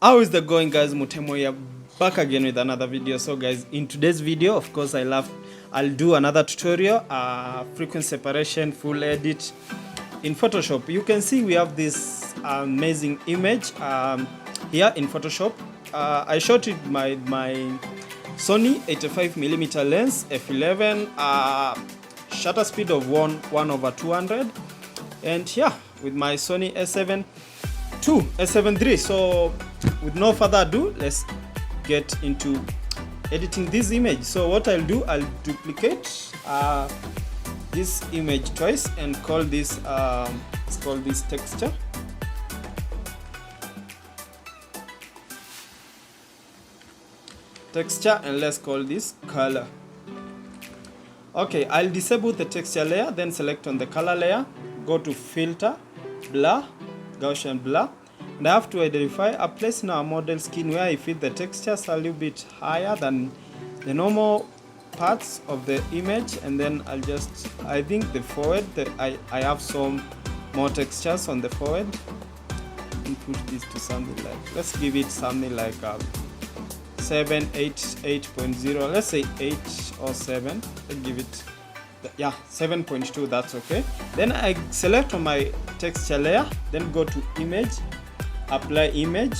How is the going, guys? Mutemo here, back again with another video. So guys, in today's video, of course, I'll do another tutorial, frequency separation, full edit in Photoshop. You can see we have this amazing image here in Photoshop. I shot it my Sony 85mm lens f11, shutter speed of 1/200, and yeah, with my Sony S7 II, S7 III. So with no further ado, let's get into editing this image. So what I'll do, I'll duplicate this image twice and call this let's call this texture. And let's call this color. Okay, I'll disable the texture layer, then select on the color layer, go to filter, blur, Gaussian blur, and I have to identify a place in our model skin where I feel the textures a little bit higher than the normal parts of the image, and then I think the forehead, I have some more textures on the forehead, and push this to something like, let's give it something like 7, 8.0, let's say 8 or 7, let's give it, yeah, 7.2, that's okay. Then I select on my texture layer, then go to image, apply image,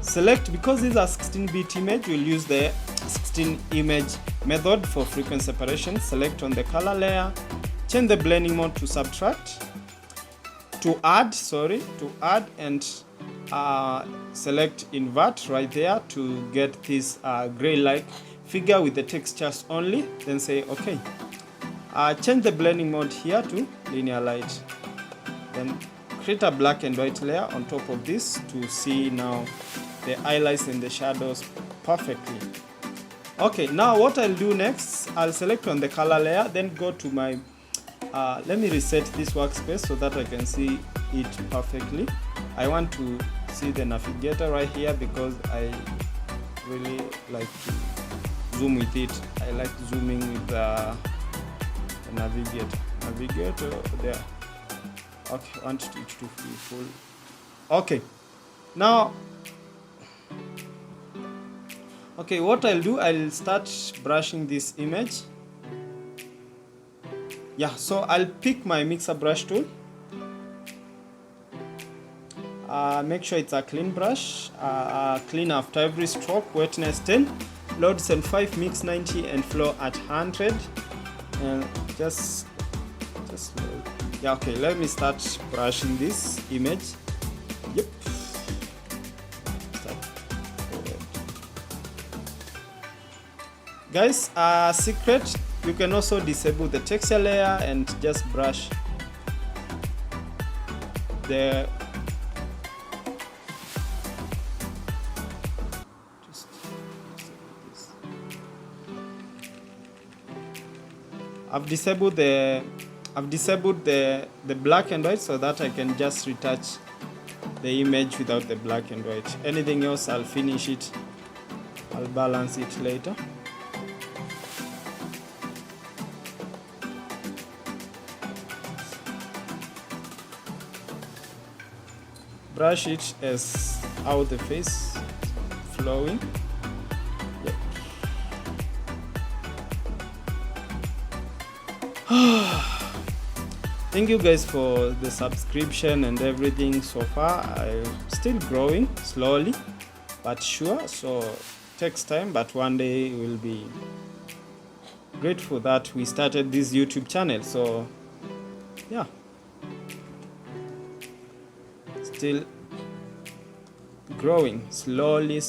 select, because these are 16-bit image, we'll use the 16 image method for frequency separation. Select on the color layer, change the blending mode to subtract, to add, and select invert right there to get this gray-like figure with the textures only, then say okay. Change the blending mode here to linear light, then create a black and white layer on top of this to see now the highlights and the shadows perfectly. Okay, now what I'll do next, I'll select on the color layer, then go to my let me reset this workspace so that I can see it perfectly. I want to see the navigator right here because I really like to zoom with it. I like zooming with the navigator there. Okay, I want it to be full. Okay, now what I'll do, I'll start brushing this image. Yeah, so I'll pick my mixer brush tool. Make sure it's a clean brush, clean after every stroke, wetness 10, load 75, mix 90, and flow at 100. And just yeah, okay, let me start brushing this image. Yep. Start forward. Guys, secret, you can also disable the texture layer and just brush the I've disabled the black and white so that I can just retouch the image without the black and white. Anything else, I'll finish it, I'll balance it later. Brush it as how the face flowing. Yep. Thank you guys for the subscription and everything so far. I'm still growing slowly but sure, so it takes time, but one day we'll be grateful that we started this YouTube channel. So yeah, still growing slowly.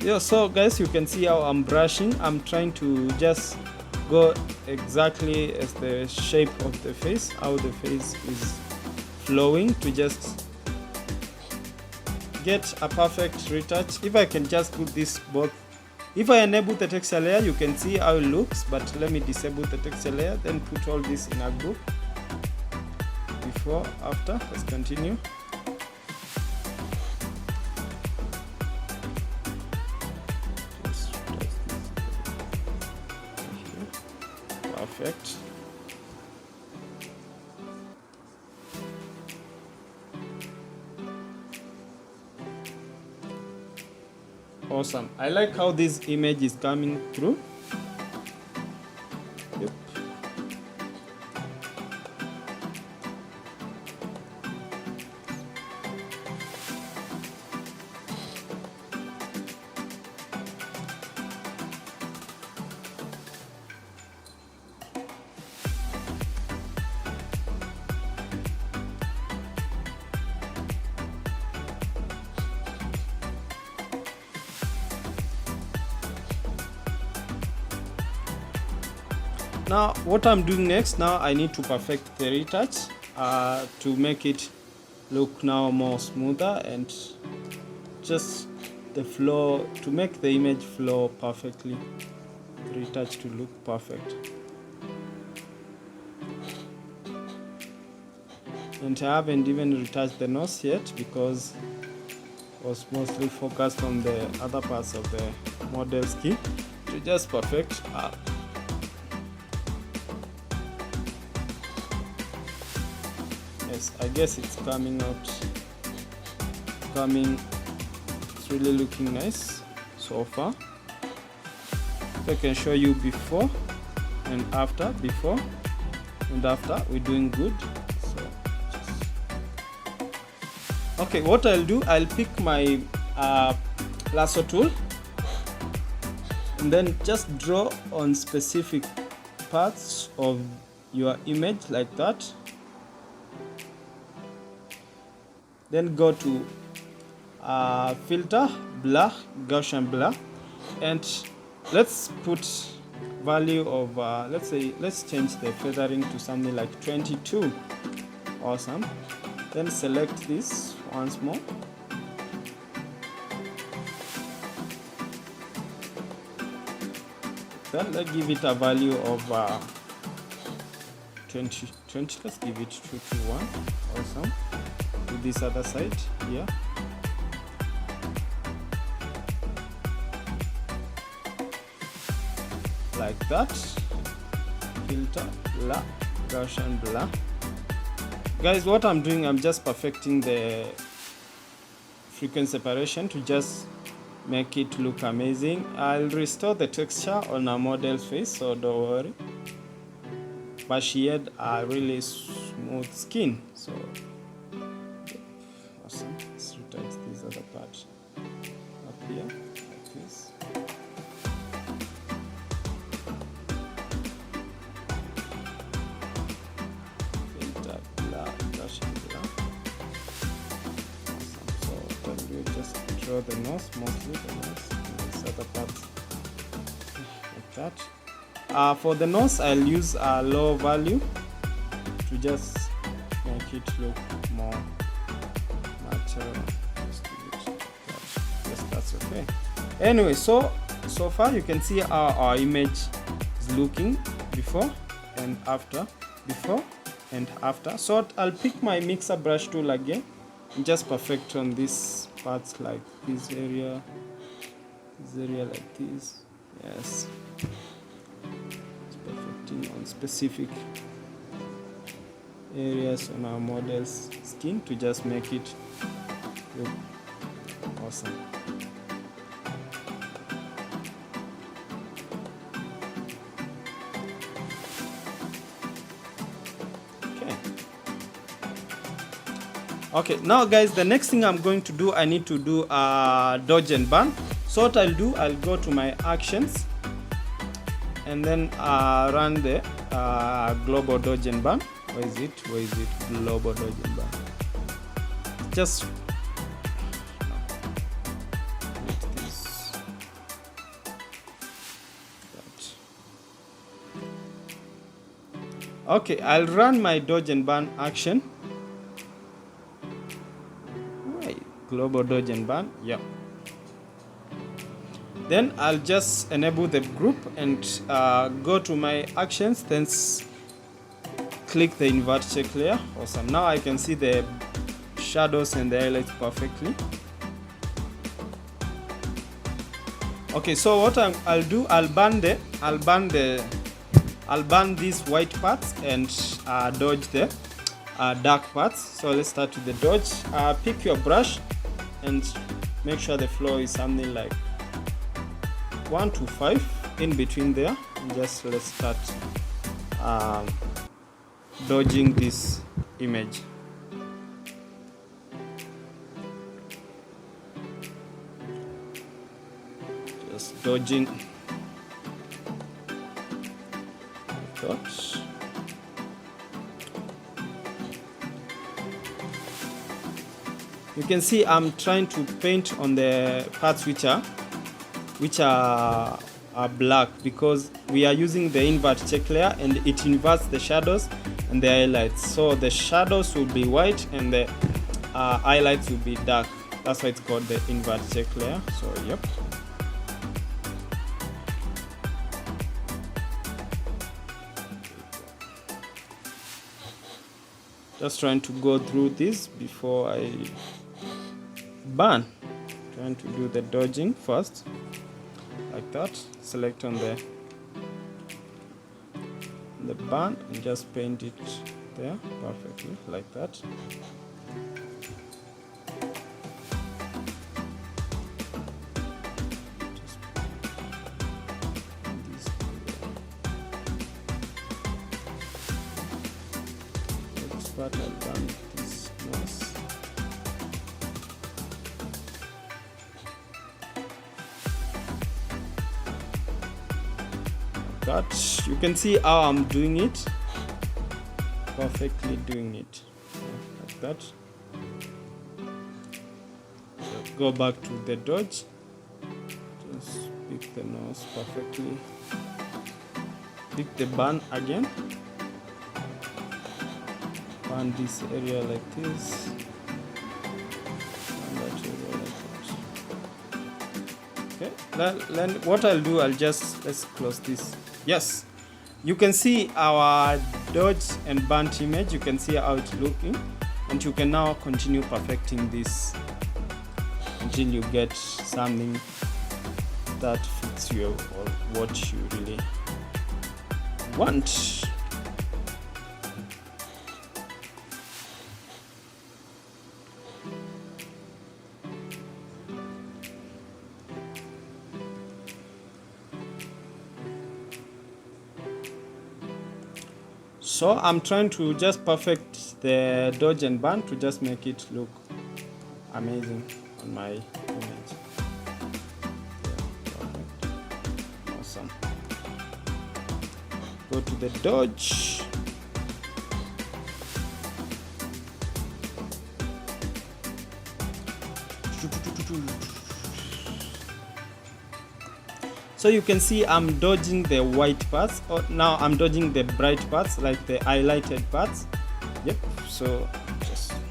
Yeah, so guys, you can see how I'm brushing. I'm trying to just go exactly as the shape of the face, how the face is flowing, to just get a perfect retouch. If I can just put this both, if I enable the texture layer, you can see how it looks, but let me disable the texture layer, then put all this in a group. Before, after, let's continue. Perfect. Awesome. I like how this image is coming through. Yep. Now what I'm doing next, now I need to perfect the retouch to make it look now more smoother, and just the flow, to make the image flow perfectly, the retouch to look perfect. And I haven't even retouched the nose yet because I was mostly focused on the other parts of the model skin to just perfect Yes, I guess it's coming out. It's really looking nice so far. So I can show you before and after. Before and after, we're doing good. So okay, what I'll do, I'll pick my lasso tool and then just draw on specific parts of your image like that. Then go to filter, blur, Gaussian blur, and let's put value of let's change the feathering to something like 22. Awesome. Then select this once more. Then let's give it a value of 20. Let's give it 21. Awesome. To this other side here. Like that. Filter, blur, Gaussian blur. Guys, what I'm doing, I'm just perfecting the frequency separation to just make it look amazing. I'll restore the texture on our model's face, so don't worry. But she had a really smooth skin, so awesome. Let's retouch this other part up here like this. Filter, blur, Gaussian blur. Awesome. So then we just draw the nose, mostly the nose, and this other part like that. For the nose, I'll use a low value to just make it look more natural. Just give it like that. Yes, that's okay. Anyway, so far you can see how our image is looking before and after. Before and after. So I'll pick my mixer brush tool again and just perfect on these parts, like this area like this. Yes. On specific areas on our model's skin to just make it look awesome. Okay, now guys, the next thing I'm going to do, I need to do a dodge and burn. So what I'll do, I'll go to my actions and then run the global dodge and burn. Where is it? Global dodge and burn. Just this. Okay, I'll run my dodge and burn action. Right, global dodge and burn. Yeah. Then I'll just enable the group and go to my actions, then click the invert check layer. Awesome. Now I can see the shadows and the highlights perfectly. Okay, so what I'll do, I'll burn these white parts and dodge the dark parts. So let's start with the dodge. Pick your brush and make sure the flow is something like 1 to 5 in between there. And just let's start dodging this image. Just dodging dots. You can see I'm trying to paint on the parts which are black, because we are using the invert check layer and it inverts the shadows and the highlights. So the shadows will be white and the highlights will be dark. That's why it's called the invert check layer. So yep. Just trying to go through this before I burn. Trying to do the dodging first, like that. Select on the burn and just paint it there perfectly, like that. But I've done this nose. That you can see how I'm doing it, perfectly doing it like that. So go back to the dodge, just pick the nose perfectly, pick the burn again, burn this area like this, and that area like that. Okay, then what I'll do, let's close this. Yes, you can see our dodge and burnt image. You can see how it's looking, and you can now continue perfecting this until you get something that fits you or what you really want. So I'm trying to just perfect the dodge and burn to just make it look amazing on my image. Yeah, perfect. Awesome. Go to the dodge. So you can see I'm dodging the white parts. Now I'm dodging the bright parts, like the highlighted parts. Yep. So just one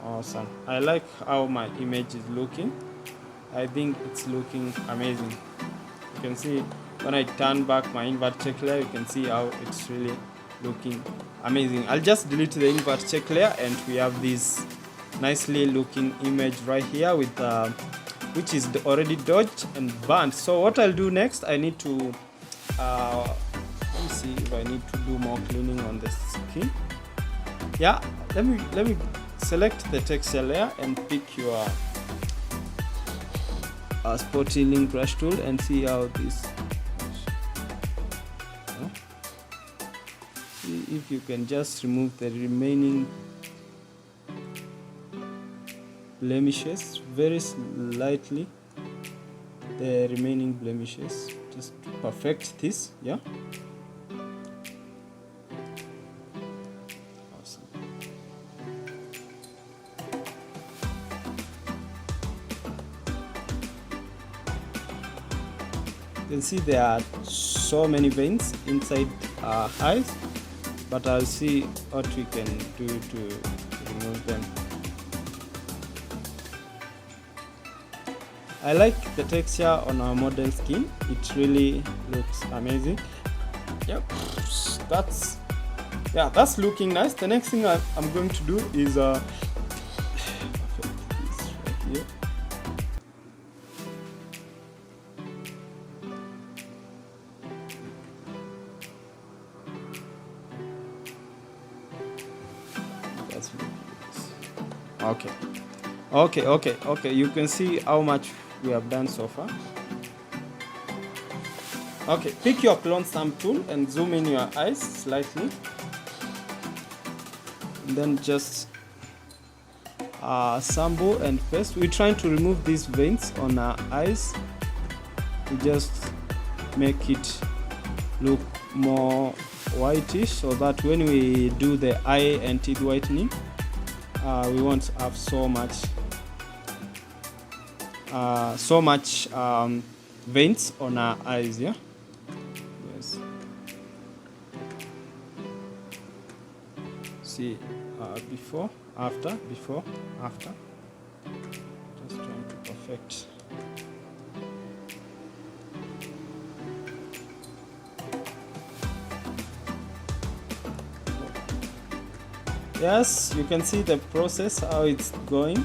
more. Awesome. I like how my image is looking. I think it's looking amazing. You can see when I turn back my invert check layer, you can see how it's really looking amazing. I'll just delete the invert check layer and we have this nicely looking image right here with which is already dodged and burnt. So what I'll do next, I need to let me see if I need to do more cleaning on the skin. Yeah, let me select the texture layer and pick your spot healing brush tool and see how this. See if you can just remove the remaining blemishes very slightly, the remaining blemishes, just to perfect this. Yeah, awesome. You can see there are so many veins inside our eyes, but I'll see what we can do to remove them. I like the texture on our model skin. It really looks amazing. Yep, that's looking nice. The next thing I'm going to do is perfect this right here. That's Okay, you can see how much we have done so far. Okay, pick your clone stamp tool and zoom in your eyes slightly, and then just sample and paste. We're trying to remove these veins on our eyes to just make it look more whitish, so that when we do the eye and teeth whitening, we won't have so much veins on our eyes. Yeah. Yes. See, before, after, before, after. Just trying to perfect. Yes, you can see the process, how it's going.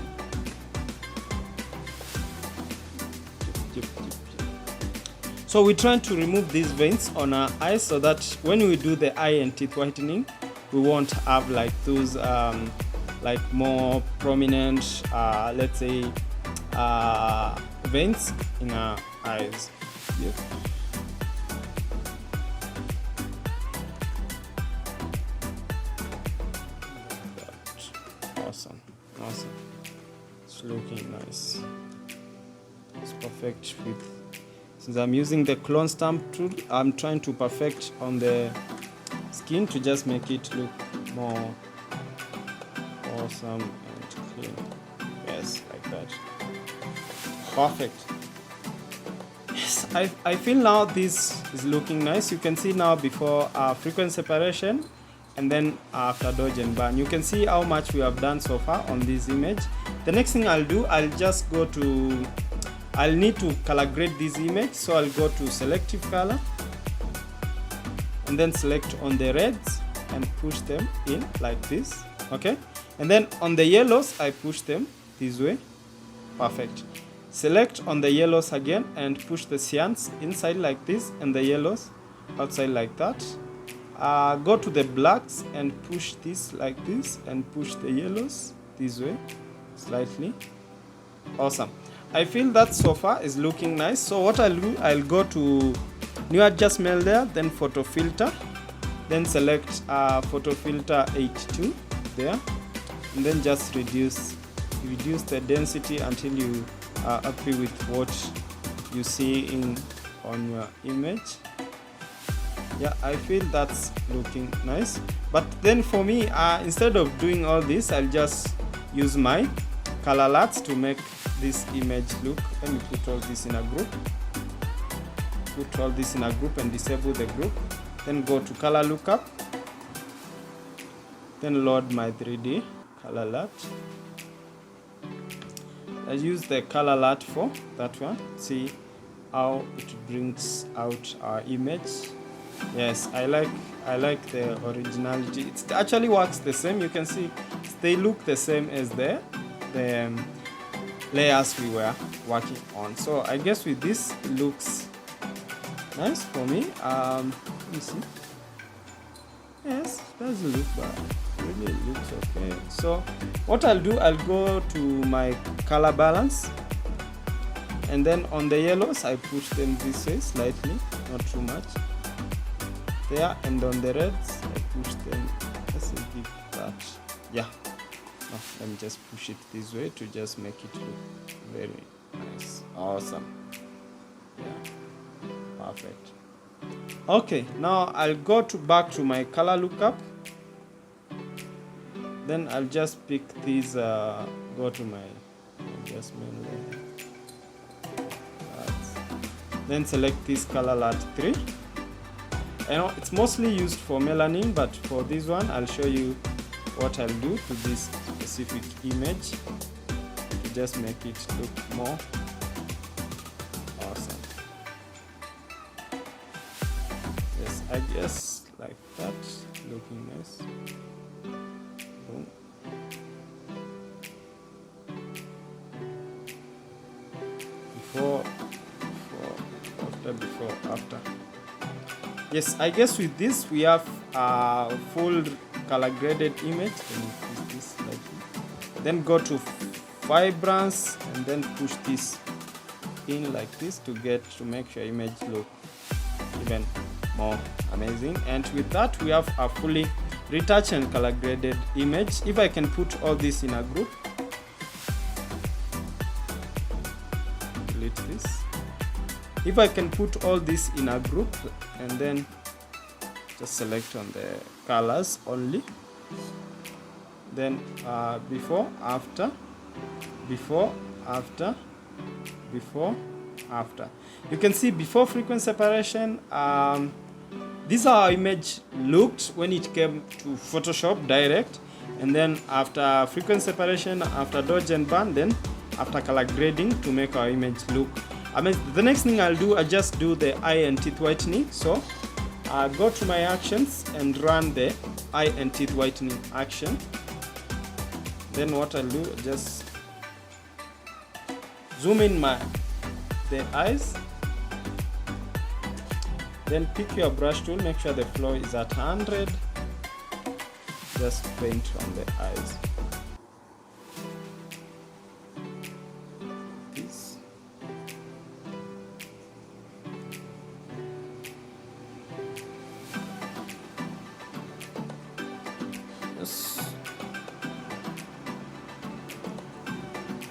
So we're trying to remove these veins on our eyes so that when we do the eye and teeth whitening, we won't have like those like more prominent, let's say, veins in our eyes. Yep. Awesome. It's looking nice. It's perfect with. Since I'm using the clone stamp tool, I'm trying to perfect on the skin to just make it look more awesome and clean. Yes, like that. Perfect. Yes, I feel now this is looking nice. You can see now before frequent separation and then after dodge and burn. You can see how much we have done so far on this image. The next thing I'll do, I'll need to color grade this image, so I'll go to selective color and then select on the reds and push them in like this. Okay, and then on the yellows I push them this way. Perfect. Select on the yellows again and push the cyans inside like this and the yellows outside like that. Go to the blacks and push this like this and push the yellows this way slightly. Awesome. I feel that so far is looking nice. So what I'll do, I'll go to new adjustment there, then photo filter, then select photo filter 82 there, and then just reduce the density until you are happy with what you see on your image. Yeah, I feel that's looking nice. But then for me, instead of doing all this, I'll just use my color alerts to make this image look. Let me put all this in a group. Put all this in a group and disable the group. Then go to color lookup. Then load my 3D color alert. I use the color alert for that one. See how it brings out our image. Yes, I like the originality. It actually works the same. You can see they look the same as the layers we were working on. So I guess with this it looks nice for me. Let me see. Yes, it doesn't look bad. Really, it looks okay. So what I'll do, I'll go to my color balance, and then on the yellows I push them this way slightly, not too much. There, and on the reds I push them. Let's give that. Yeah. No, let me just push it this way to just make it look very nice. Awesome. Yeah. Perfect. Okay, now I'll go back to my color lookup. Then I'll just pick these. Go to my adjustment layer. Then select this color alert 3. I know it's mostly used for melanin, but for this one I'll show you what I'll do to this specific image to just make it look more awesome. Yes, I guess like that, looking nice. Boom. Before, after. Yes, I guess with this we have a full color graded image. Can you use this like this? then go to vibrance and then push this in like this to make your image look even more amazing. And with that, we have a fully retouched and color graded image. If I can put all this in a group, delete this. If I can put all this in a group and then just select on the colors only, then before, after, before, after, before, after. You can see before frequency separation, this is how our image looked when it came to Photoshop Direct, and then after frequency separation, after dodge and burn, then after color grading to make our image look. The next thing I'll do, I just do the eye and teeth whitening. So go to my actions and run the eye and teeth whitening action. Then what I'll do, just zoom in the eyes, then pick your brush tool, make sure the flow is at 100, just paint on the eyes. This. Yes.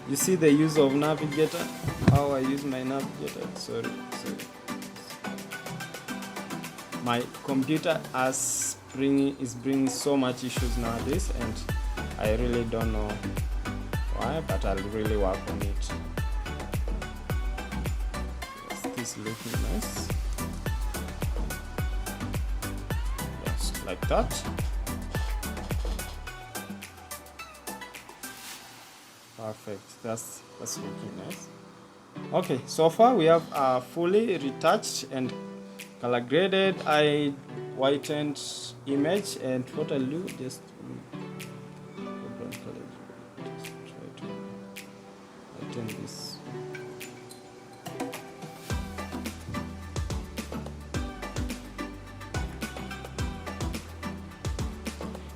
You see the use of navigator, how I use my navigator. Sorry. My computer is bringing so much issues nowadays, and I really don't know why, but I'll really work on it. Yes, this is looking nice. Yes, like that. Perfect. That's looking nice. Okay, so far we have a fully retouched and color graded eye whitened image. And what I'll do, just try to whiten this.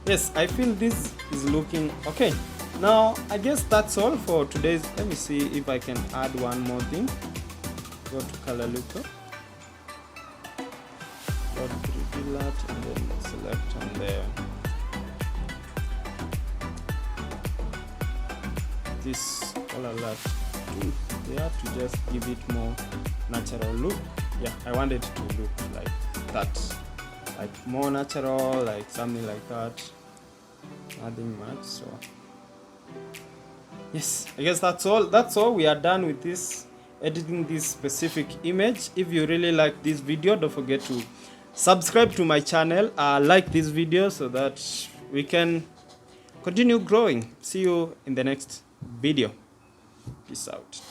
Yes, I feel this is looking okay. Now I guess that's all for today's. Let me see if I can add one more thing. Go to color looker, go to reveal that, and then select on there this color alert tool there to just give it more natural look. Yeah, I want it to look like that, like more natural, like something like that. Nothing much. So yes, I guess that's all. We are done with this, editing this specific image. If you really like this video, don't forget to subscribe to my channel, like this video so that we can continue growing. See you in the next video. Peace out.